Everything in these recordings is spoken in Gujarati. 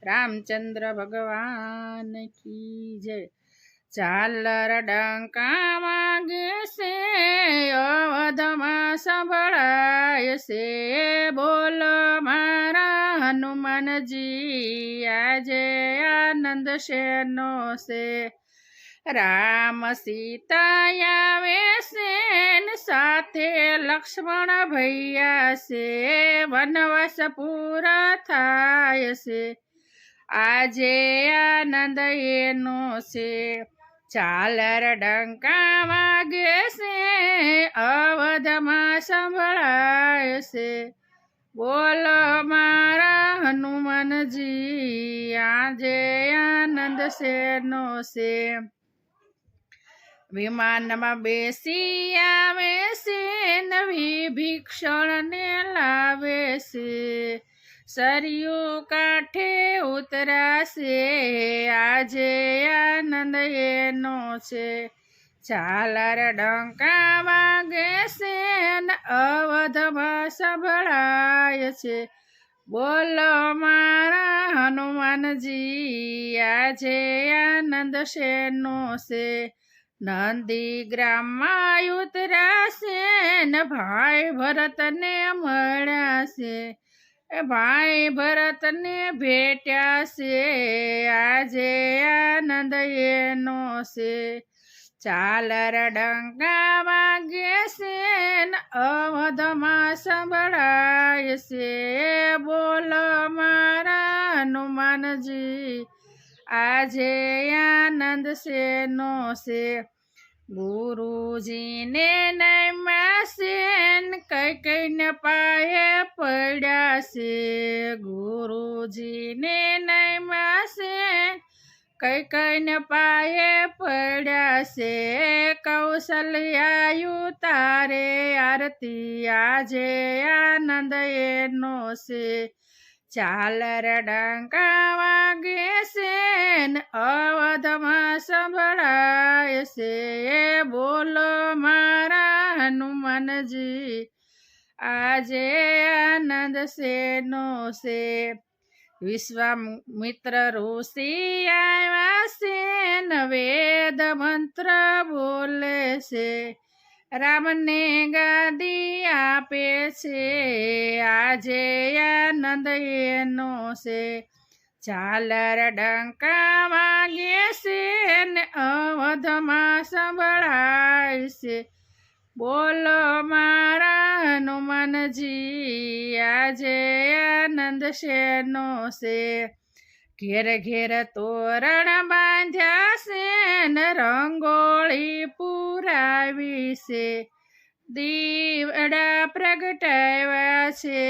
રામચંદ્ર ભગવાન કી જય। ઝાલર ડંકા વાગે છે, અવધમાં સંભળાય છે, બોલ મારા હનુમાનજી આજે આનંદ શેનો છે। રામ સીતા આવે છે ને સાથે લક્ષ્મણ ભૈયા છે, વનવાસ પૂરા થાય છે, આજે આનંદ એનો છે। ઝાલર ડંકા વાગે છે, અવધમાં સંભળાય છે, બોલો મારા હનુમાનજી આજે આનંદ શેનો છે। વિમાનમાં બેસી આવે છે, નવી ભીક્ષણને લાવે છે, સરયુ કાંઠે ઉતરાશે, આજે આનંદ એનો છે। ઝાલર ડંકા વાગે છે ને અવધમાં સંભળાય છે, બોલો મારા હનુમાનજી આજે આનંદ શેનો છે। નંદી ગ્રામમાં ઉતરાશે ને ભાઈ ભરતને મળ્યા છે, ભાઈ ભરતને ભેટ્યા છે, આજે આનંદ એનો છે। ઝાલર ડંકા વાગે છે ને અવધમાં સંભળાય છે, બોલો મારા હનુમાનજી આજે આનંદ શેનો છે। ગુરુજીને નમ્યા છે ને કૈકેયીને પાયે પડ્યા છે, ગુરુજીને નમ્યા છે કૈકેયીને પાયે પડ્યા છે, કૌશલ્યા ઉતારે આરતી આજે આનંદ એનો છે। ઝાલર ડંકા વાગે છે ને અવધમાં સંભળાય છે, બોલો મારા હનુમાનજી આજે આનંદ શેનો છે। વિશ્વામિત્ર ઋષિ આવ્યા છે ને વેદ મંત્ર બોલે છે, રામને ગાદી આપે છે, આજે આનંદ એનો છે। ઝાલર ડંકા વાગે છે ને અવધમાં સંભળાય છે, બોલો મારા હનુમાનજી આજે આનંદ શેનો છે। ઘેર ઘેર તોરણ બાંધ્યા છે ને રંગોળી પુરાવી છે, દીવડા પ્રગટાવ્યા છે,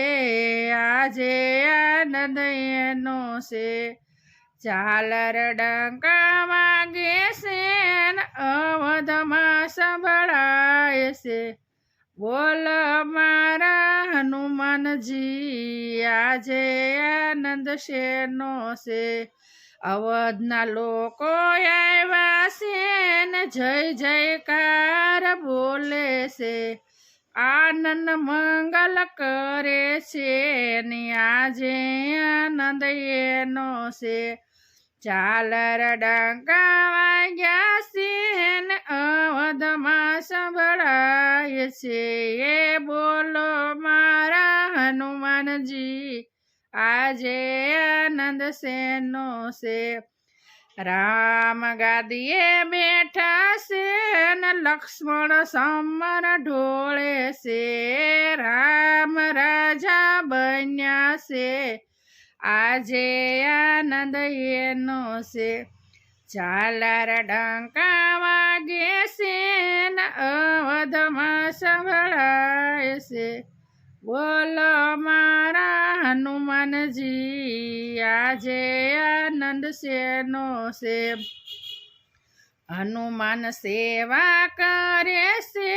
આજે આનંદ એનો છે। ઝાલર ડંકા વાગે છે ને અવધમાં સંભળાય છે, બોલો મારા હનુમાનજી આજે આનંદ શેનો છે। અવધના લોકો આવ્યા છે ને જય જયકાર બોલે છે, આનંદ મંગલ કરે છે ને આજે આનંદ એનો છે। ઝાલર ડંકા વાગ્યા છે ને અવધમાં સંભળાય છે, બોલો મારા હનુમાનજી આજે આનંદ શેનો છે। રામ ગાદીએ બેઠા છે ને લક્ષ્મણ સમર ઢોળે છે, રામ રાજા બન્યા છે, આજે આનંદ એનો છે। ઝાલર ડંકા વાગે છે ને અવધમાં સંભળાય છે, બોલો મારા હનુમાનજી આજે આનંદ શેનો છે। હનુમાન સેવા કરે છે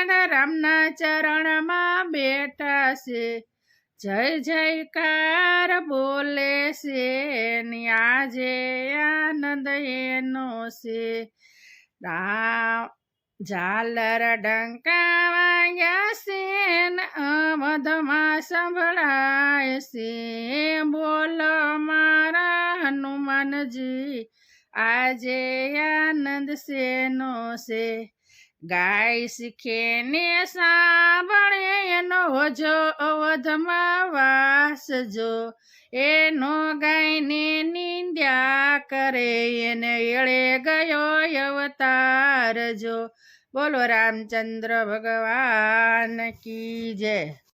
ને રામના ચરણમાં બેઠા છે, જય જયકાર બોલે છે ને આજે આનંદ એનો છે। ઝાલર ડંકા વાગ્યા છે ને અવધમાં સંભળાય છે, બોલો મારા હનુમાનજી આજે આનંદ શેનો છે ગાય શીખે ને સાંભળે એનો હોજો અવધમાં વાસ જો એનો ગાયને નિંદ્યા કરે એને એળે ગયો અવતાર જો બોલો રામચંદ્ર ભગવાન કી જય.